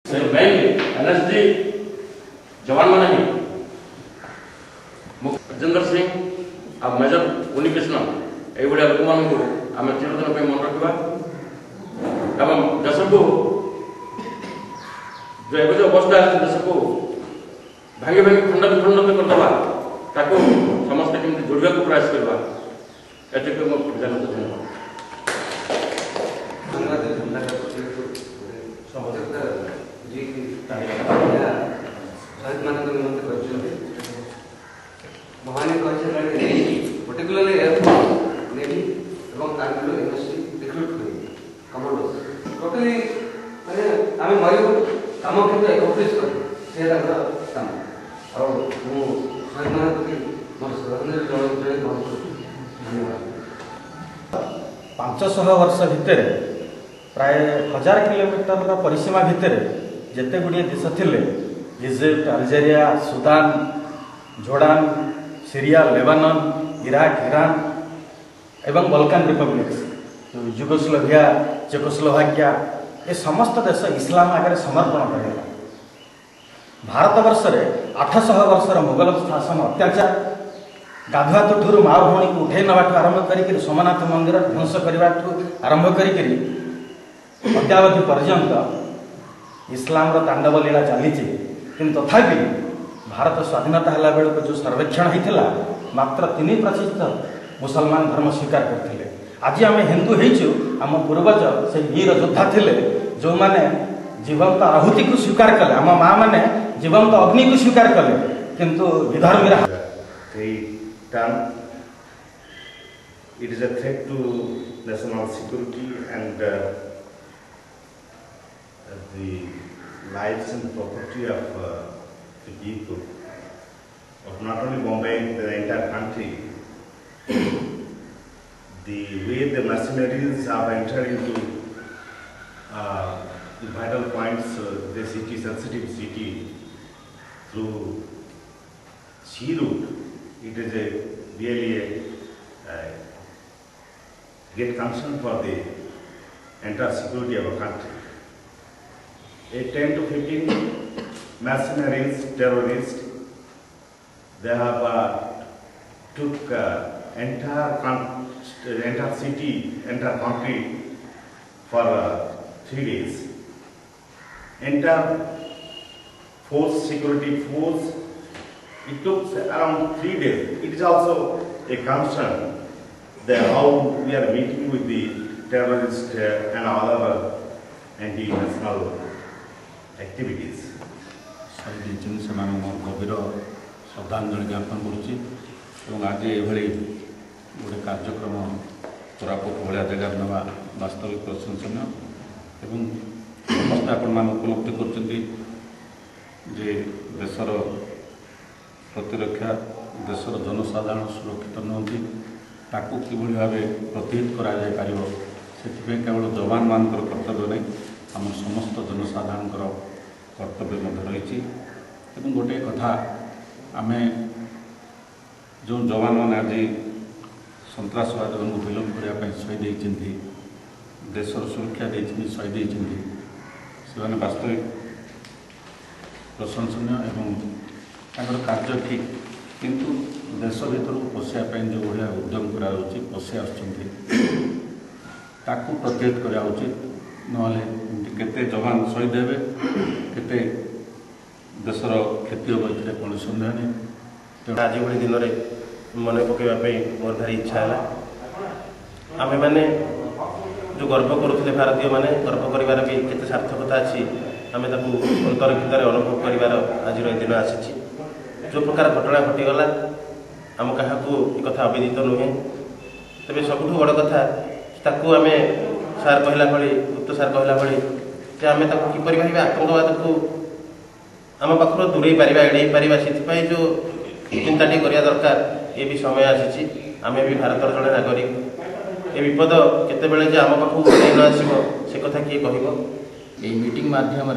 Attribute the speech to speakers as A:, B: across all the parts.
A: NSG जवान मैंने ही राजेंद्र सिंह आ major Unnikrishnan ये लोक मान आम चिरदिन मन रखा एवं देश को जो एवं अवस्था देश को भांगी भांगी खंड विखंडित करदे ताको समस्ते केमती जोड़िया को प्रयास करवा एतिक मो धन्यवाद
B: महानी पर्टिकुलरली एयरफोर्स नेवी और कार्मिक यूनिवर्सिटी रिक्रूट हुए कमांडोज टोटली माने आम मरी कम क्षेत्र एकत्रित कर काम और शहीद मान प्रति मोर श्रद्धांजलि धन्यवाद।
C: 500 वर्ष भितर प्राय 1000 किलोमीटर परिसीमा भितर जिते गुड़िए देश थिले Egypt Algeria Sudan Jordan Syria Lebanon Iraq Iran एवं बल्कान रिपब्लिक्स युगोस्लोविया चेकोस्लोवाकिया ये समस्त देश इस्लाम आगे समर्पण करेगा। भारतवर्ष में 800 वर्षर मुगल शासन अत्याचार गाधुआ तुठू माँ भौणी को उठे नवाठ आरंभ कर सोमनाथ मंदिर ध्वंस करने आरंभ कर अद्यावधि पर्यंत इस्लाम तांडव लीला चली तथापि भारत स्वाधीनता है बेलू जो सर्वेक्षण होता मात्र 3% मुसलमान धर्म स्वीकार करते। आज आम हिंदू होइचु आम पूर्वज से वीर योद्धा थिले जो माने जीवंत आहुति को स्वीकार कले आम माँ मैंने जीवंत अग्नि को स्वीकार कले किंतु विधर्मी
D: it is a threat to national security and the lives and property of the people of not only Bombay but the entire country. The way the mercenaries have entered into the vital points, the city, sensitive city, through sea route, it is really a great concern for the entire security of our country. 10 to 15 mercenaries, terrorists, they have took entire city, entire country for 3 days. Entire force, security force, it took around 3 days. It is also a concern that how we are meeting with the terrorists and other anti-national activities.
E: से गभीर श्रद्धांजलि ज्ञापन करुच्ची आज ये गोटे कार्यक्रम कोरापुट भाया जगह ना वास्तविक प्रशंसनीय एवं समस्त आपण उपलब्धि कर देशर प्रतिरक्षा देशर जनसाधारण सुरक्षित नुहति ताकू किभली भाव प्रतिहित कर केवल जवान मान कर्तव्य नहीं आम समस्त जनसाधारण कर्तव्य रही गोटे कथा आम जो जवान मैंने आज सन्त्रासवाद विलोप करने शहीद होती देशर सुरक्षा देती शहीद होती से वास्तविक प्रशंसनीय एवं कार्य ठीक किंतु देश भीतर पशियापी जो भाया उद्यम करा पशि आकू प्रतिहत करा उचित नहले केते जवान शहीद हे केते देशर क्षति हम ये कौन सन्देह नहीं।
D: तेणु आज भली दिन में मन पकड़ापी मोर भारी इच्छा है आम मैंने जो गर्व करुले भारतीय मैंने गर्व कर भी केते सार्थकता अच्छी आम अंतर भितर अनुभव कर आज दिन आसी जो प्रकार घटना घटीगला आम क्या कथा अविदित नुहे तेज सबुठ बड़ कथा ताकू आम सार कहला भली गुप्त सार कहला भली आम किपर भाव आतंकवाद को आम पाखर दूरे पार एड़े पार से जो चिंताटी करवा दरकार ये भी समय आसी आम भी भारतर जड़े नागरिक ये विपद केतबेले जे आम पाखु न आसो से कथा किए कह
F: मीटिंग माध्यम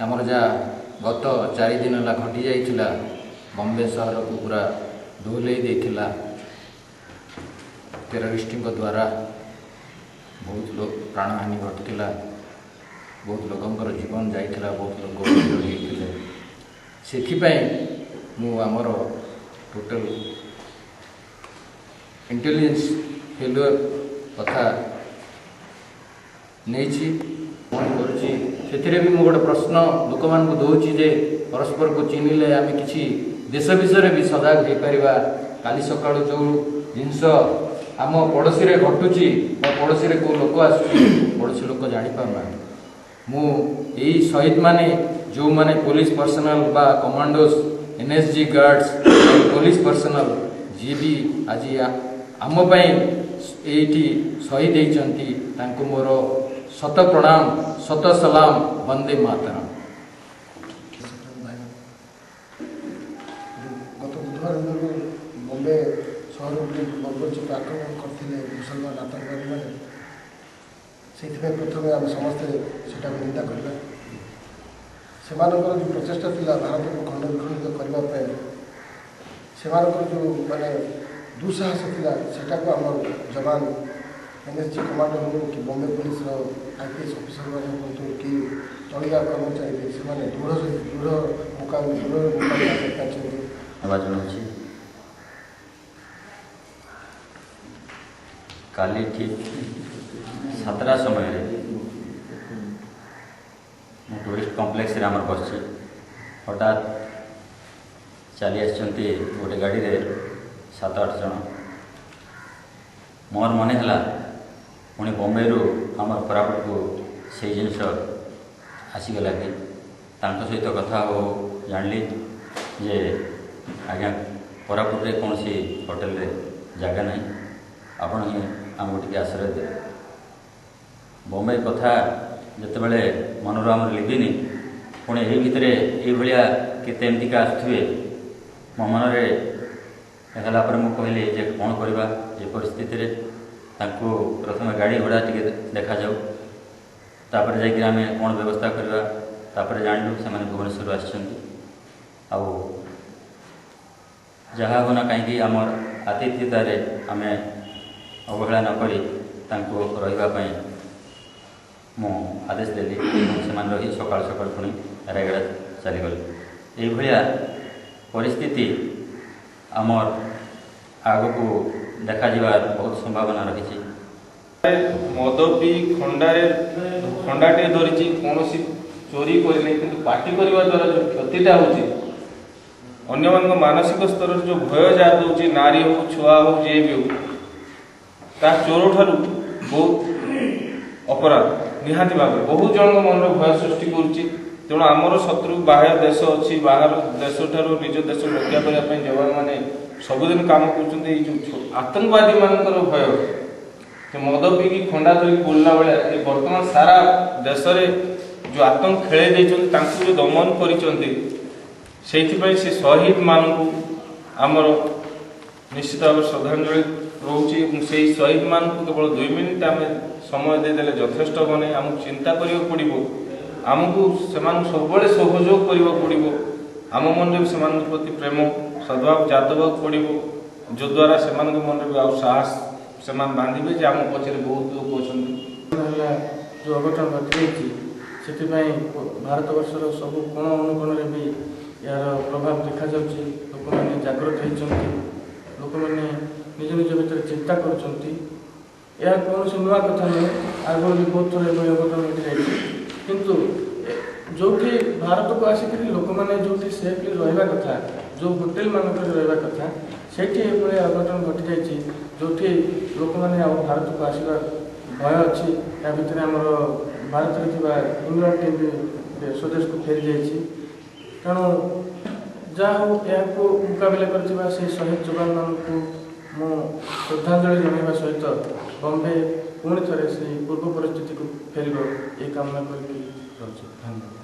F: आमर जहाँ गत 4 दिन है घटी जाइला बॉम्बे सहर को पूरा धोले देथिला टेररिस्ट द्वारा बहुत लोग प्राणहानि घटला ବହୁତ ଲୋକଙ୍କର ଜୀବନ ଯାଇଥିଲା, ବହୁତ ଲୋକ ଶହୀଦ ହୋଇଥିଲେ। ସେଥିପାଇଁ ମୁଁ ଆମର ଟୋଟାଲ ଇଣ୍ଟେଲିଜେନ୍ସ ଫେଲୁଅର କଥା ନେଇଛି, କ'ଣ କରୁଛି। ସେଥିରେ ବି ମୁଁ ଗୋଟେ ପ୍ରଶ୍ନ ଲୋକମାନଙ୍କୁ ଦେଉଛି ଯେ ପରସ୍ପରକୁ ଚିହ୍ନିଲେ ଆମେ କିଛି ଦେଶ ବିଷୟରେ ବି ସଜାଗ ହୋଇପାରିବା। କାଲି ସକାଳୁ ଯେଉଁ ଜିନିଷ ଆମ ପଡ଼ୋଶୀରେ ଘଟୁଛି ବା ପଡ଼ୋଶୀରେ କେଉଁ ଲୋକ ଆସୁଛି, ପଡ଼ୋଶୀ ଲୋକ ଜାଣିପାରୁନାହାନ୍ତି। ମୁଁ ଏଇ ଶହୀଦମାନେ ଯେଉଁମାନେ ପୋଲିସ ପର୍ସନାଲ ବା କମାଣ୍ଡୋସ୍, NSG ଗାର୍ଡସ୍, ପୋଲିସ ପର୍ସନାଲ ଯିଏ ବି ଆଜି ଆମ ପାଇଁ ଏଇଠି ଶହୀଦ ହେଇଛନ୍ତି, ତାଙ୍କୁ ମୋର ଶତ ପ୍ରଣାମ, ଶତ ସଲାମ, ବନ୍ଦେ ମାତରମ୍।
G: ଗତ ବୁଧବାର ଦିନରୁ ବମ୍ବେ ସହର ଉପରେ ବର୍ବରୋଚିତ ଆକ୍ରମଣ କରିଥିଲେ ମୁସଲମାନ ଆତଙ୍କବାଦୀମାନେ। ସେଇଥିପାଇଁ ପ୍ରଥମେ ଆମେ ସମସ୍ତେ ସେଟାକୁ ନିନ୍ଦା କରିବା। ସେମାନଙ୍କର ଯେଉଁ ପ୍ରଚେଷ୍ଟା ଥିଲା ଭାରତକୁ ଖଣ୍ଡ ବିଖଣ୍ଡିତ କରିବା ପାଇଁ, ସେମାନଙ୍କର ଯେଉଁ ଦୁଃସାହସ ଥିଲା, ସେଟାକୁ ଆମର ଯବାନ NSG କମାଣ୍ଡର ହୁଅନ୍ତୁ କି ବମ୍ବେ ପୋଲିସର IPS ଅଫିସରମାନେ ହୁଅନ୍ତୁ କି ତଳିଆ କର୍ମଚାରୀ, ସେମାନେ ଦୃଢ଼ ମୁକାବିଲା କରିପାରିଛନ୍ତି।
H: ଜଣାଉଛି କାଲି ଠିକ୍ 7ଟା ସମୟରେ ମୁଁ ଟୁରିଷ୍ଟ କମ୍ପ୍ଲେକ୍ସରେ ଆମର ବସିଛି, ହଠାତ୍ ଚାଲି ଆସିଛନ୍ତି ଗୋଟେ ଗାଡ଼ିରେ 7-8 ଜଣ। ମୋର ମନେ ହେଲା ପୁଣି ବମ୍ବେରୁ ଆମର କୋରାପୁଟକୁ ସେଇ ଜିନିଷ ଆସିଗଲା କି। ତାଙ୍କ ସହିତ କଥା ହଉ ଜାଣିଲି ଯେ ଆଜ୍ଞା କୋରାପୁଟରେ କୌଣସି ହୋଟେଲରେ ଜାଗା ନାହିଁ, ଆପଣ ହିଁ ଆମକୁ ଟିକେ ଆଶ୍ରୟ ଦେବେ। ବମ୍ବେ କଥା ଯେତେବେଳେ ମନରୁ ଆମର ଲିଭିନି, ପୁଣି ଏହି ଭିତରେ ଏଇଭଳିଆ କେତେ ଏମିତିକା ଆସୁଥିବେ, ମୋ ମନରେ ହେଲା ପରେ ମୁଁ କହିଲି ଯେ କ'ଣ କରିବା ଏ ପରିସ୍ଥିତିରେ। ତାଙ୍କୁ ପ୍ରଥମେ ଗାଡ଼ି ଘୋଡ଼ା ଟିକେ ଦେଖାଯାଉ, ତାପରେ ଯାଇକି ଆମେ କ'ଣ ବ୍ୟବସ୍ଥା କରିବା। ତାପରେ ଜାଣିଲୁ ସେମାନେ ଭୁବନେଶ୍ୱରରୁ ଆସିଛନ୍ତି। ଆଉ ଯାହା ହେଉ ନା କାହିଁକି ଆମର ଆତିଥ୍ୟତାରେ ଆମେ ଅବହେଳା ନ କରି ତାଙ୍କୁ ରହିବା ପାଇଁ ମୁଁ ଆଦେଶ ଦେଲି। ସେମାନେ ରହି ସକାଳୁ ସକାଳୁ ପୁଣି ରାୟଗଡ଼ା ଚାଲିଗଲେ। ଏଇଭଳିଆ ପରିସ୍ଥିତି ଆମର ଆଗକୁ ଦେଖାଯିବାର ବହୁତ ସମ୍ଭାବନା ରହିଛି।
I: ମଦ ପିଇ ଖଣ୍ଡାଟିଏ ଧରିଛି, କୌଣସି ଚୋରି କରିନି, କିନ୍ତୁ ପାଟି କରିବା ଦ୍ୱାରା ଯେଉଁ କ୍ଷତିଟା ହେଉଛି, ଅନ୍ୟମାନଙ୍କ ମାନସିକ ସ୍ତରରେ ଯେଉଁ ଭୟ ଯାହା ଦେଉଛି, ନାରୀ ହେଉ ଛୁଆ ହେଉ ଯିଏ ବି ହେଉ, ତା ଚୋରଠାରୁ ବହୁତ ଅପରାଧ ନିହାତି ଭାବରେ ବହୁତ ଜଣଙ୍କ ମନରେ ଭୟ ସୃଷ୍ଟି କରୁଛି। ତେଣୁ ଆମର ଶତ୍ରୁ ବାହ୍ୟ ଦେଶ ଅଛି, ବାହାର ଦେଶଠାରୁ ନିଜ ଦେଶକୁ ରକ୍ଷା କରିବା ପାଇଁ ଯବାନମାନେ ସବୁଦିନ କାମ କରୁଛନ୍ତି। ଏଇ ଯେଉଁ ଆତଙ୍କବାଦୀମାନଙ୍କର ଭୟ, ସେ ମଦ ପିଇକି ଖଣ୍ଡା ଧରିକି ବୁଲିଲା ବେଳେ ଏ ବର୍ତ୍ତମାନ ସାରା ଦେଶରେ ଯେଉଁ ଆତଙ୍କ ଖେଳେଇ ଦେଇଛନ୍ତି, ତାଙ୍କୁ ଯେଉଁ ଦମନ କରିଛନ୍ତି, ସେଇଥିପାଇଁ ସେ ଶହୀଦମାନଙ୍କୁ ଆମର ନିଶ୍ଚିତ ଭାବରେ ଶ୍ରଦ୍ଧାଞ୍ଜଳି ରହୁଛି। ଏବଂ ସେଇ ଶହୀଦମାନଙ୍କୁ କେବଳ 2 ମିନିଟ୍ ଆମେ ସମୟ ଦେଇଦେଲେ ଯଥେଷ୍ଟ ହେବ ନାହିଁ। ଆମକୁ ଚିନ୍ତା କରିବାକୁ ପଡ଼ିବ, ଆମକୁ ସେମାନଙ୍କୁ ସବୁବେଳେ ସହଯୋଗ କରିବାକୁ ପଡ଼ିବ। ଆମ ମନରେ ବି ସେମାନଙ୍କ ପ୍ରତି ପ୍ରେମ ସଦ୍ଭାବ ଜାତ ହେବାକୁ ପଡ଼ିବ, ଯଦ୍ୱାରା ସେମାନଙ୍କ ମନରେ ବି ଆଉ ସାହସ ସେମାନେ ବାନ୍ଧିବେ ଯେ ଆମ ପଛରେ ବହୁତ ଲୋକ ଅଛନ୍ତି।
G: ଯେଉଁ ଅଘଟଣ ଘଟିଯାଇଛି, ସେଥିପାଇଁ ଭାରତବର୍ଷର ସବୁ କୋଣ ଅନୁକୋଣରେ ବି ଏହାର ପ୍ରଭାବ ଦେଖାଯାଉଛି। ଲୋକମାନେ ଜାଗ୍ରତ ହୋଇଛନ୍ତି, ଲୋକମାନେ ନିଜ ନିଜ ଭିତରେ ଚିନ୍ତା କରୁଛନ୍ତି। ଏହା କୌଣସି ନୂଆ କଥା ନୁହେଁ, ଆଗରୁ ବି ବହୁତ ଥର ଏଭଳି ଅଘଟଣ ଘଟିଯାଇଛି। କିନ୍ତୁ ଯେଉଁଠି ଭାରତକୁ ଆସିକରି ଲୋକମାନେ ଯେଉଁଠି ସେଫ୍ଲି ରହିବା କଥା, ଯେଉଁ ହୋଟେଲମାନଙ୍କରେ ରହିବା କଥା, ସେଇଠି ଏଭଳି ଅଘଟଣ ଘଟିଯାଇଛି, ଯେଉଁଠି ଲୋକମାନେ ଆଉ ଭାରତକୁ ଆସିବା ଭୟ ଅଛି। ୟା ଭିତରେ ଆମର ଭାରତରେ ଥିବା ଇଂଲଣ୍ଡ ଟିମ୍ ବି ସ୍ୱଦେଶକୁ ଫେରିଯାଇଛି। ତେଣୁ ଯାହା ହେଉ ଏହାକୁ ମୁକାବିଲା କରିଥିବା ସେହି ଶହୀଦ ଯବାନମାନଙ୍କୁ ମୁଁ ଶ୍ରଦ୍ଧାଞ୍ଜଳି ଜଣାଇବା ସହିତ ବମ୍ବେ ପୁଣି ଥରେ ସେହି ପୂର୍ବ ପରିସ୍ଥିତିକୁ ଫେରିବ, ଏ କାମନା କରିକି ରହୁଛି। ଧନ୍ୟବାଦ।